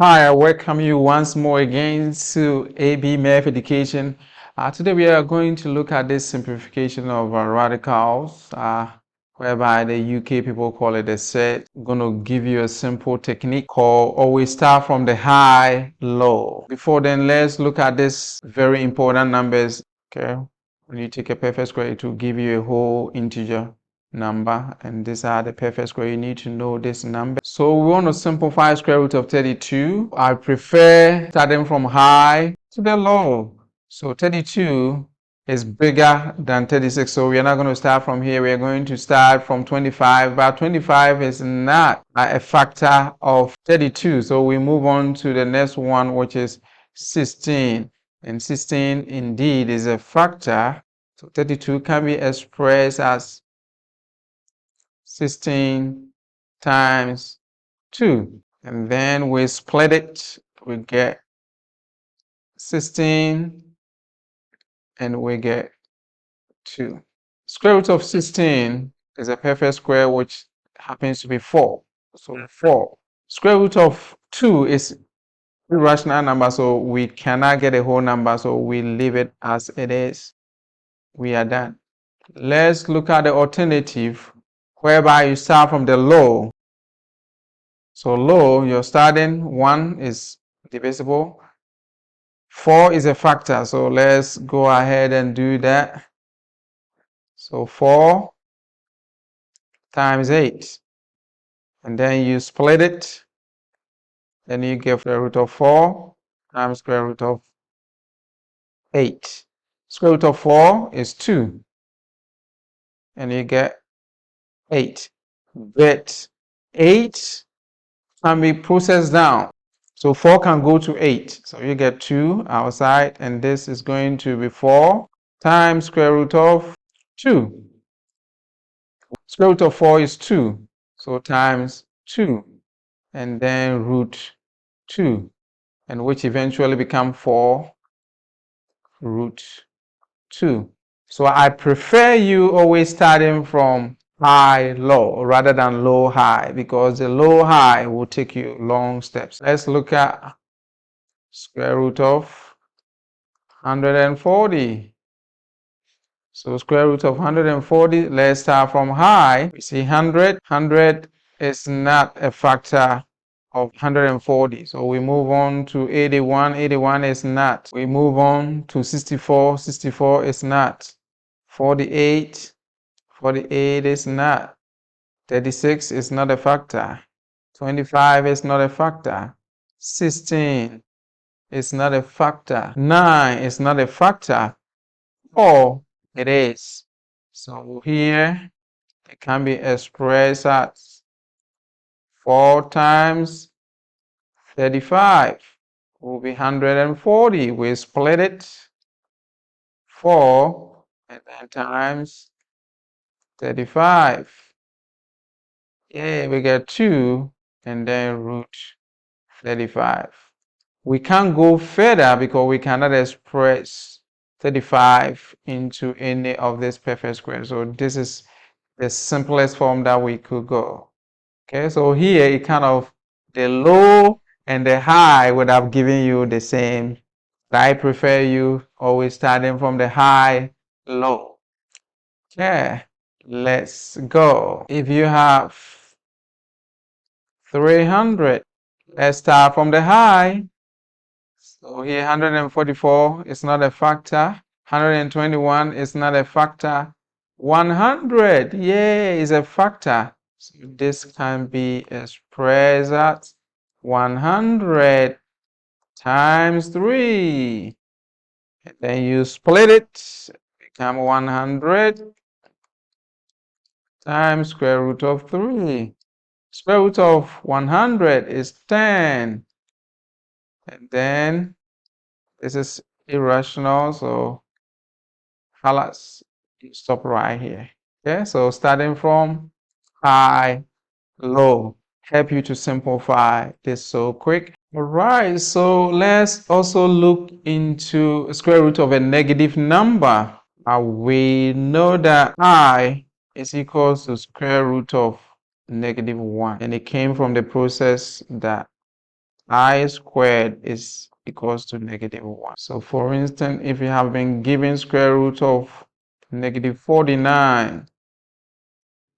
Hi, I welcome you once more again to AB Math Education. Today we are going to look at this simplification of radicals, whereby the UK people call it a set. I'm going to give you a simple technique called always start from the high, low. Before then, let's look at this very important numbers. Okay, when you take a perfect square, it will give you a whole integer number, and these are the perfect square. You need to know this number. So we want to simplify square root of 32. I prefer starting from high to the low. So 32 is bigger than 36, so we are not going to start from here. We are going to start from 25, but 25 is not a factor of 32, so we move on to the next one, which is 16, and 16 indeed is a factor. So 32 can be expressed as 16 times 2, and then we split it, we get 16 and we get 2. Square root of 16 is a perfect square, which happens to be 4. So 4. Square root of 2 is irrational number, so we cannot get a whole number, so we leave it as it is. We are done. Let's look at the alternative, whereby you start from the low. So low, you're starting 1 is divisible. 4 is a factor, so let's go ahead and do that. So 4 times 8. And then you split it. Then you get square root of 4 times square root of 8. Square root of 4 is 2. And you get 8. But 8 can be processed down. So 4 can go to 8. So you get 2 outside, and this is going to be 4 times square root of 2. Square root of 4 is 2. So times 2. And then root 2. And which eventually become 4 root 2. So I prefer you always starting from high, low, rather than low, high, because the low, high will take you long steps. Let's look at square root of 140. So square root of 140, let's start from high. We see 100. 100 is not a factor of 140. So we move on to 81. 81 is not. We move on to 64. 64 is not. 48. 48 is not. 36 is not a factor. 25 is not a factor. 16 is not a factor. 9 is not a factor. 4 it is. So here it can be expressed as 4 times 35 will be 140. We split it 4 and then times 35. Yeah, we get 2 and then root 35. We can't go further because we cannot express 35 into any of these perfect squares. So this is the simplest form that we could go. Okay, so here it kind of, the low and the high would have given you the same. But I prefer you always starting from the high, low. Okay, let's go. If you have 300, let's start from the high. So here 144 is not a factor. 121 is not a factor. 100, yeah, is a factor. So this can be expressed as 100 times 3. And then you split it, become 100 times square root of 3. Square root of 100 is 10. And then this is irrational, so let's stop right here. Okay, so starting from high, low, help you to simplify this so quick. All right, so let's also look into square root of a negative number. We know that I is equals to square root of -1, and it came from the process that I squared is equals to -1. So for instance, if you have been given square root of -49,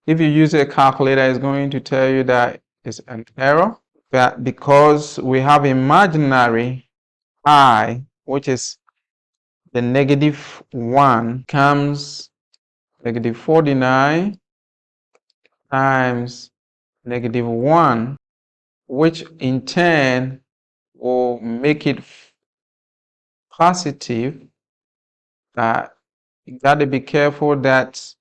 if you use a calculator, it's going to tell you that it's an error. That because we have imaginary I, which is the -1, comes -49 times -1, which in turn will make it positive. That you got to be careful that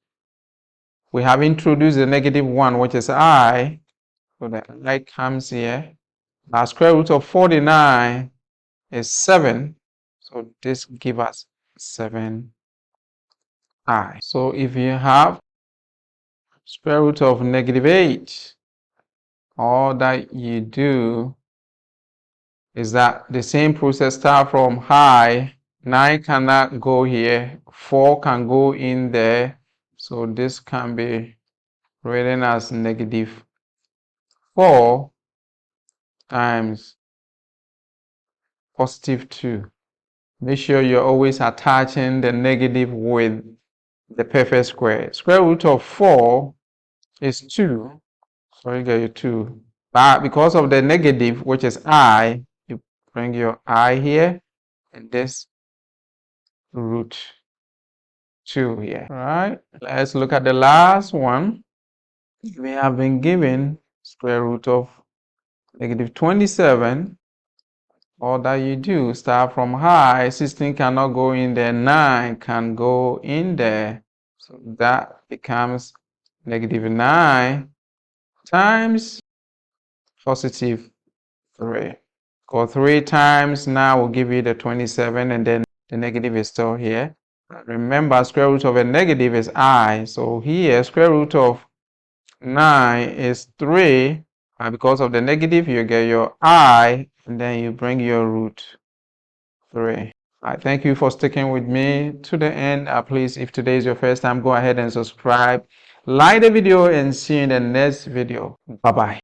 we have introduced the -1, which is I, so that I comes here. Our square root of 49 is 7, so this gives us 7i. So if you have square root of -8, all that you do is that the same process start from high. 9 cannot go here, 4 can go in there, so this can be written as -4 times +2. Make sure you're always attaching the negative with the perfect square. Square root of 4 is 2, so you get your 2. But because of the negative, which is I, you bring your I here, and this root 2 here. All right, let's look at the last one. We have been given square root of -27. All that you do, start from high. 16 cannot go in there, 9 can go in there, so that becomes -9 times +3. Go 3 times now will give you the 27, and then the negative is still here. Remember, square root of a negative is I, so here square root of 9 is 3. Because of the negative, you get your I, and then you bring your root 3. I thank you for sticking with me to the end. Please, if today is your first time, go ahead and subscribe, like the video, and see you in the next video. Bye-bye.